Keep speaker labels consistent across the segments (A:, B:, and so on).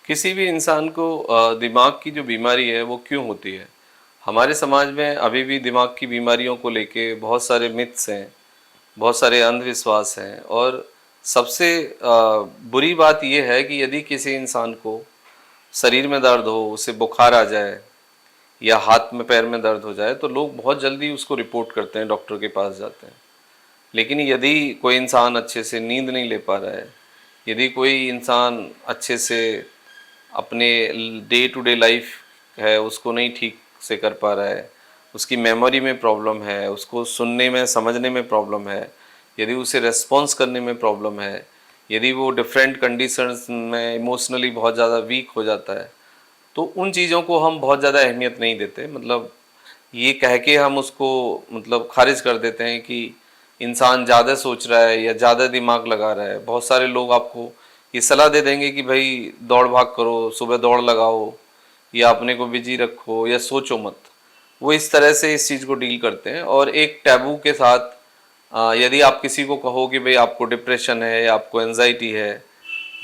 A: किसी भी इंसान को दिमाग की जो बीमारी है वो क्यों होती है? हमारे समाज में अभी भी दिमाग की बीमारियों को लेके बहुत सारे मिथ्स हैं, बहुत सारे अंधविश्वास हैं और सबसे बुरी बात यह है कि यदि किसी इंसान को शरीर में दर्द हो, उसे बुखार आ जाए या हाथ में पैर में दर्द हो जाए तो लोग बहुत जल्दी उसको रिपोर्ट करते हैं, डॉक्टर के पास जाते हैं। लेकिन यदि कोई इंसान अच्छे से नींद नहीं ले पा रहा है, यदि कोई इंसान अच्छे से अपने डे टू डे लाइफ है उसको नहीं ठीक से कर पा रहा है, उसकी मेमोरी में प्रॉब्लम है, उसको सुनने में समझने में प्रॉब्लम है, यदि उसे रेस्पॉन्स करने में प्रॉब्लम है, यदि वो डिफरेंट कंडीशंस में इमोशनली बहुत ज़्यादा वीक हो जाता है, तो उन चीज़ों को हम बहुत ज़्यादा अहमियत नहीं देते। मतलब ये कह के हम उसको मतलब खारिज कर देते हैं कि इंसान ज़्यादा सोच रहा है या ज़्यादा दिमाग लगा रहा है। बहुत सारे लोग आपको ये सलाह दे देंगे कि भाई दौड़ भाग करो, सुबह दौड़ लगाओ या अपने को बिजी रखो या सोचो मत। वो इस तरह से इस चीज़ को डील करते हैं और एक टैबू के साथ यदि आप किसी को कहो कि भाई आपको डिप्रेशन है या आपको एनजाइटी है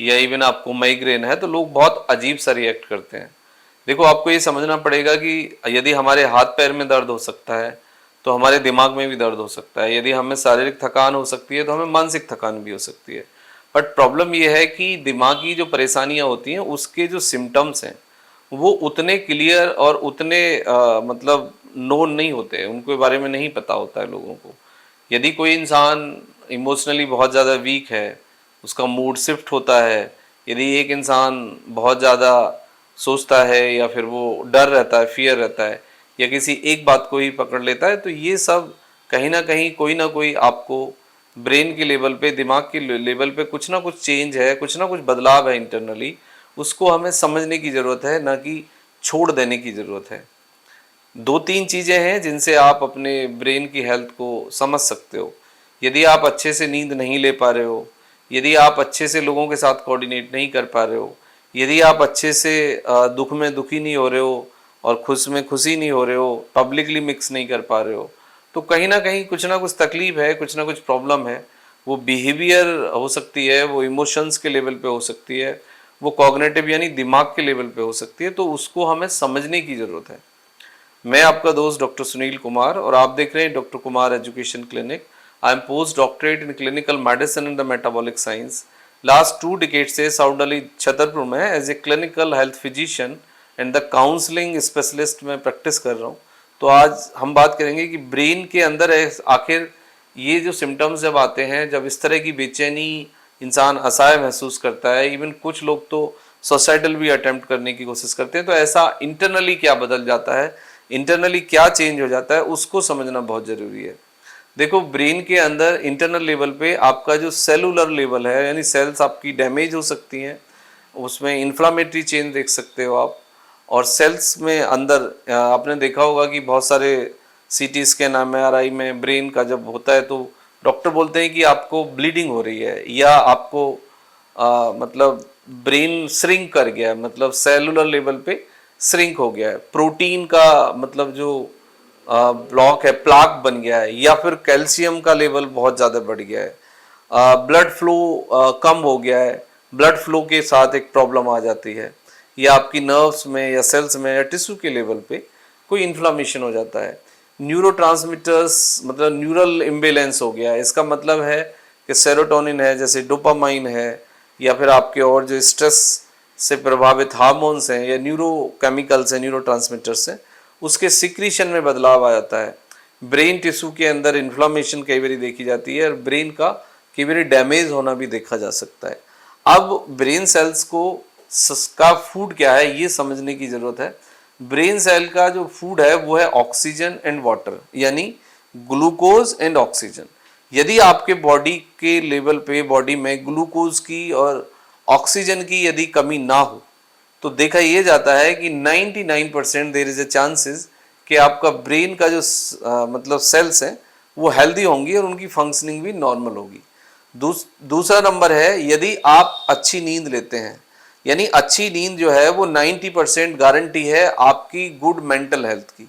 A: या इवन आपको माइग्रेन है तो लोग बहुत अजीब सा रिएक्ट करते हैं। देखो, आपको ये समझना पड़ेगा कि यदि हमारे हाथ पैर में दर्द हो सकता है तो हमारे दिमाग में भी दर्द हो सकता है। यदि हमें शारीरिक थकान हो सकती है तो हमें मानसिक थकान भी हो सकती है। बट प्रॉब्लम ये है कि दिमागी जो परेशानियां होती हैं उसके जो सिम्टम्स हैं वो उतने क्लियर और उतने मतलब नोन नहीं होते हैं, उनके बारे में नहीं पता होता है लोगों को। यदि कोई इंसान इमोशनली बहुत ज़्यादा वीक है, उसका मूड शिफ्ट होता है, यदि एक इंसान बहुत ज़्यादा सोचता है या फिर वो डर रहता है, फियर रहता है या किसी एक बात को ही पकड़ लेता है, तो ये सब कहीं ना कोई आपको ब्रेन के लेवल पे, दिमाग के लेवल पे कुछ ना कुछ चेंज है, कुछ ना कुछ बदलाव है इंटरनली। उसको हमें समझने की ज़रूरत है, ना कि छोड़ देने की ज़रूरत है। दो तीन चीज़ें हैं जिनसे आप अपने ब्रेन की हेल्थ को समझ सकते हो। यदि आप अच्छे से नींद नहीं ले पा रहे हो, यदि आप अच्छे से लोगों के साथ कोऑर्डिनेट नहीं कर पा रहे हो, यदि आप अच्छे से दुख में दुखी नहीं हो रहे हो और खुश में खुशी नहीं हो रहे हो, पब्लिकली मिक्स नहीं कर पा रहे हो, तो कहीं ना कुछ तकलीफ है, कुछ ना कुछ प्रॉब्लम है। वो बिहेवियर हो सकती है, वो इमोशंस के लेवल पे हो सकती है, वो कॉग्निटिव यानी दिमाग के लेवल पे हो सकती है। तो उसको हमें समझने की ज़रूरत है। मैं आपका दोस्त डॉक्टर सुनील कुमार और आप देख रहे हैं doctor Kumar education clinic. I am post doctorate in clinical medicine and the metabolic science. Last 2 decades से साउथ दिल्ली छतरपुर में as a clinical health physician and the counselling specialist में प्रैक्टिस कर रहा हूँ। तो आज हम बात करेंगे कि ब्रेन के अंदर आखिर ये जो सिम्टम्स जब आते हैं, जब इस तरह की बेचैनी इंसान असहाय महसूस करता है, इवन कुछ लोग तो सुसाइडल भी अटेम्प्ट करने की कोशिश करते हैं, तो ऐसा इंटरनली क्या बदल जाता है, इंटरनली क्या चेंज हो जाता है, उसको समझना बहुत ज़रूरी है। देखो, ब्रेन के अंदर इंटरनल लेवल पे आपका जो सेलुलर लेवल है, यानी सेल्स आपकी डैमेज हो सकती हैं, उसमें इन्फ्लामेटरी चेंज देख सकते हो आप। और सेल्स में अंदर आपने देखा होगा कि बहुत सारे सीटी स्कैन, एमआरआई में ब्रेन का जब होता है तो डॉक्टर बोलते हैं कि आपको ब्लीडिंग हो रही है या आपको मतलब ब्रेन श्रिंक कर गया है, मतलब सेलुलर लेवल पे श्रिंक हो गया है, प्रोटीन का मतलब जो ब्लॉक है, प्लाक बन गया है, या फिर कैल्शियम का लेवल बहुत ज़्यादा बढ़ गया है, ब्लड फ्लो कम हो गया है। ब्लड फ्लो के साथ एक प्रॉब्लम आ जाती है, या आपकी नर्व्स में या सेल्स में या टिश्यू के लेवल पे कोई इन्फ्लामेशन हो जाता है। न्यूरोट्रांसमीटर्स मतलब न्यूरल इम्बेलेंस हो गया है। इसका मतलब है कि सेरोटोनिन है, जैसे डोपामाइन है, या फिर आपके और जो स्ट्रेस से प्रभावित हार्मोन्स हैं या न्यूरोकेमिकल्स हैं, न्यूरोट्रांसमीटर्स हैं, उसके सिक्रीशन में बदलाव आ जाता है। ब्रेन टिश्यू के अंदर इन्फ्लामेशन कई बार देखी जाती है और ब्रेन का कई बार डैमेज होना भी देखा जा सकता है। अब ब्रेन सेल्स को का फूड क्या है ये समझने की जरूरत है। ब्रेन सेल का जो फूड है वो है ऑक्सीजन एंड वाटर, यानी ग्लूकोज एंड ऑक्सीजन। यदि आपके बॉडी के लेवल पे, बॉडी में ग्लूकोज की और ऑक्सीजन की यदि कमी ना हो, तो देखा यह जाता है कि 99% देयर इज ए चांसेस कि आपका ब्रेन का जो मतलब सेल्स हैं वो हेल्दी होंगी और उनकी फंक्शनिंग भी नॉर्मल होगी। दूसरा नंबर है, यदि आप अच्छी नींद लेते हैं, यानी अच्छी नींद जो है वो 90% गारंटी है आपकी गुड मेंटल हेल्थ की।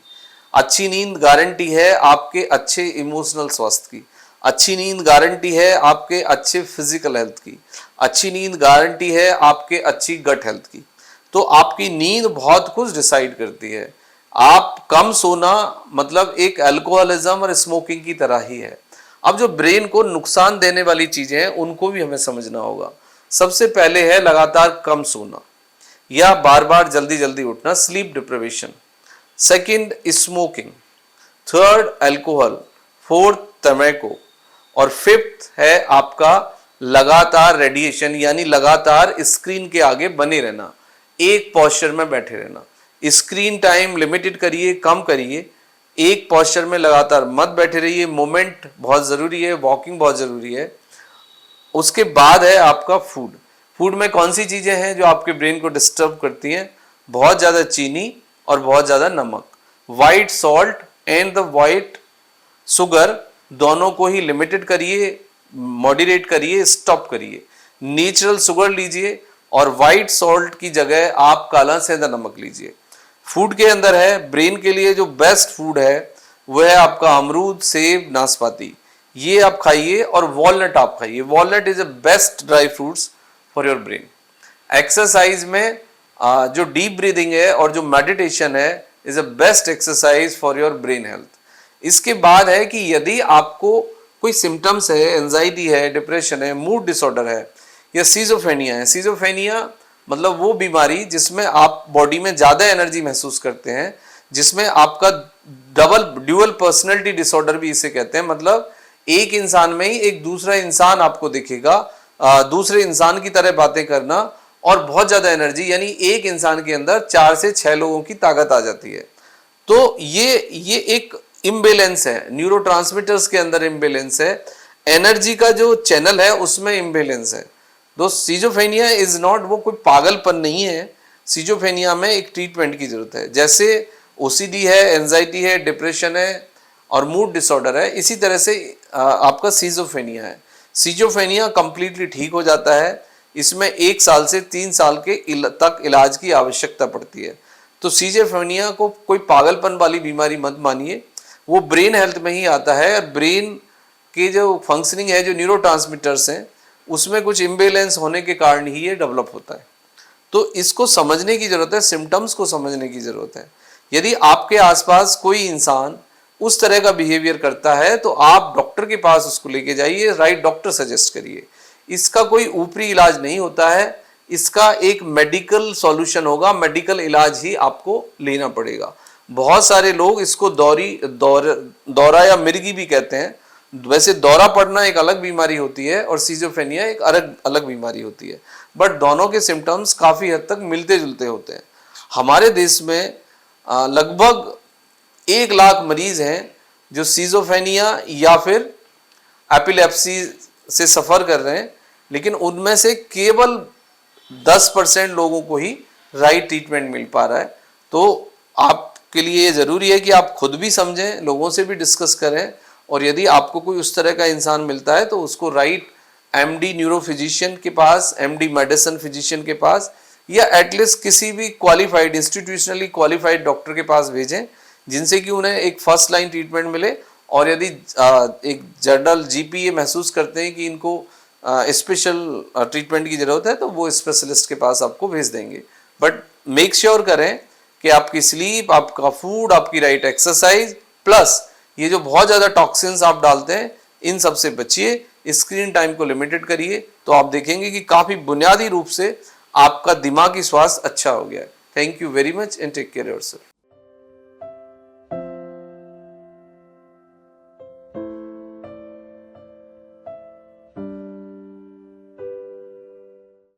A: अच्छी नींद गारंटी है आपके अच्छे इमोशनल स्वास्थ्य की। अच्छी नींद गारंटी है आपके अच्छे फिजिकल हेल्थ की। अच्छी नींद गारंटी है आपके अच्छी गट हेल्थ की। तो आपकी नींद बहुत कुछ डिसाइड करती है। आप कम सोना मतलब एक अल्कोहलिज्म और स्मोकिंग की तरह ही है। अब जो ब्रेन को नुकसान देने वाली चीजें हैं उनको भी हमें समझना होगा। सबसे पहले है लगातार कम सोना या बार बार जल्दी जल्दी उठना, sleep deprivation. Second smoking, third alcohol, fourth tobacco, और फिफ्थ है आपका लगातार रेडिएशन यानी लगातार स्क्रीन के आगे बने रहना, एक पोस्चर में बैठे रहना। स्क्रीन टाइम लिमिटेड करिए, कम करिए, एक पोस्चर में लगातार मत बैठे रहिए। मूवमेंट बहुत जरूरी है, वॉकिंग बहुत जरूरी है। उसके बाद है आपका फूड। फूड में कौन सी चीजें हैं जो आपके ब्रेन को डिस्टर्ब करती हैं? बहुत ज्यादा चीनी और बहुत ज्यादा नमक। White salt and the white sugar दोनों को ही लिमिटेड करिए, मॉडरेट करिए, स्टॉप करिए। नेचुरल शुगर लीजिए और वाइट सॉल्ट की जगह आप काला सेंधा नमक लीजिए। फूड के अंदर है, ब्रेन के लिए जो बेस्ट फूड है वो है आपका अमरूद, सेब, नाशपाती, ये आप खाइए। और वॉलनट आप खाइए। Walnut is a best dry fruits for your brain. Exercise में जो डीप ब्रीदिंग है और जो मेडिटेशन है is a best exercise for your brain health. इसके बाद है कि यदि आपको कोई सिम्टम्स है, एंजाइटी है, डिप्रेशन है, मूड डिसऑर्डर है या सीजोफ्रेनिया है। सीजोफ्रेनिया मतलब वो बीमारी जिसमें आप बॉडी में ज्यादा एनर्जी महसूस करते हैं, जिसमें आपका ड्यूअल पर्सनैलिटी डिसऑर्डर भी इसे कहते हैं। मतलब एक इंसान में ही एक दूसरा इंसान आपको दिखेगा, दूसरे इंसान की तरह बातें करना और बहुत ज्यादा एनर्जी, यानी एक इंसान के अंदर 4 से 6 लोगों की ताकत आ जाती है। तो ये एक इम्बेलेंस है, न्यूरोट्रांसमीटर्स के अंदर इम्बेलेंस है, एनर्जी का जो चैनल है उसमें इम्बेलेंस है। दोस्त, सीजोफ्रेनिया इज नॉट, वो कोई पागलपन नहीं है। सीजोफ्रेनिया में एक ट्रीटमेंट की जरूरत है। जैसे ओसीडी है, एंजाइटी है, डिप्रेशन है और मूड डिसऑर्डर है, इसी तरह से आपका सीजोफ्रेनिया है। सीजोफ्रेनिया कंप्लीटली ठीक हो जाता है। इसमें 1 साल से 3 साल के तक इलाज की आवश्यकता पड़ती है। तो सीजोफ्रेनिया को कोई पागलपन वाली बीमारी मत मानिए, वो ब्रेन हेल्थ में ही आता है। और ब्रेन की जो फंक्शनिंग है, जो न्यूरोट्रांसमीटर्स हैं, उसमें कुछ इम्बेलेंस होने के कारण ही ये डेवलप होता है। तो इसको समझने की जरूरत है, सिम्टम्स को समझने की जरूरत है। यदि आपके आसपास कोई इंसान उस तरह का बिहेवियर करता है तो आप डॉक्टर के पास उसको लेके जाइए, राइट डॉक्टर सजेस्ट करिए। इसका कोई ऊपरी इलाज नहीं होता है, इसका एक मेडिकल सॉल्यूशन होगा, मेडिकल इलाज ही आपको लेना पड़ेगा। बहुत सारे लोग इसको दौरा या मिर्गी भी कहते हैं। वैसे दौरा पड़ना एक अलग बीमारी होती है और सीजोफ्रेनिया एक अलग बीमारी होती है, बट दोनों के सिम्टम्स काफी हद तक मिलते जुलते होते हैं। हमारे देश में लगभग 1 लाख मरीज हैं जो सीजोफ्रेनिया या फिर एपिलेप्सी से सफर कर रहे हैं, लेकिन उनमें से केवल 10% लोगों को ही राइट ट्रीटमेंट मिल पा रहा है। तो आपके लिए ये जरूरी है कि आप खुद भी समझें, लोगों से भी डिस्कस करें, और यदि आपको कोई उस तरह का इंसान मिलता है तो उसको राइट एमडी न्यूरो फिजिशियन के पास, एमडी मेडिसिन फिजिशियन के पास, या एटलीस्ट किसी भी क्वालिफाइड, इंस्टीट्यूशनली क्वालिफाइड डॉक्टर के पास भेजें, जिनसे कि उन्हें एक फर्स्ट लाइन ट्रीटमेंट मिले। और यदि एक जनरल जीपी ये महसूस करते हैं कि इनको स्पेशल ट्रीटमेंट की जरूरत है तो वो स्पेशलिस्ट के पास आपको भेज देंगे। बट मेक श्योर करें कि आपकी स्लीप, आपका फूड, आपकी राइट एक्सरसाइज, प्लस ये जो बहुत ज़्यादा टॉक्सिन्स आप डालते हैं, इन सब से बचिए। स्क्रीन टाइम को लिमिटेड करिए, तो आप देखेंगे कि काफ़ी बुनियादी रूप से आपका दिमागी स्वास्थ्य अच्छा हो गया है। Thank you very much and take care yourself.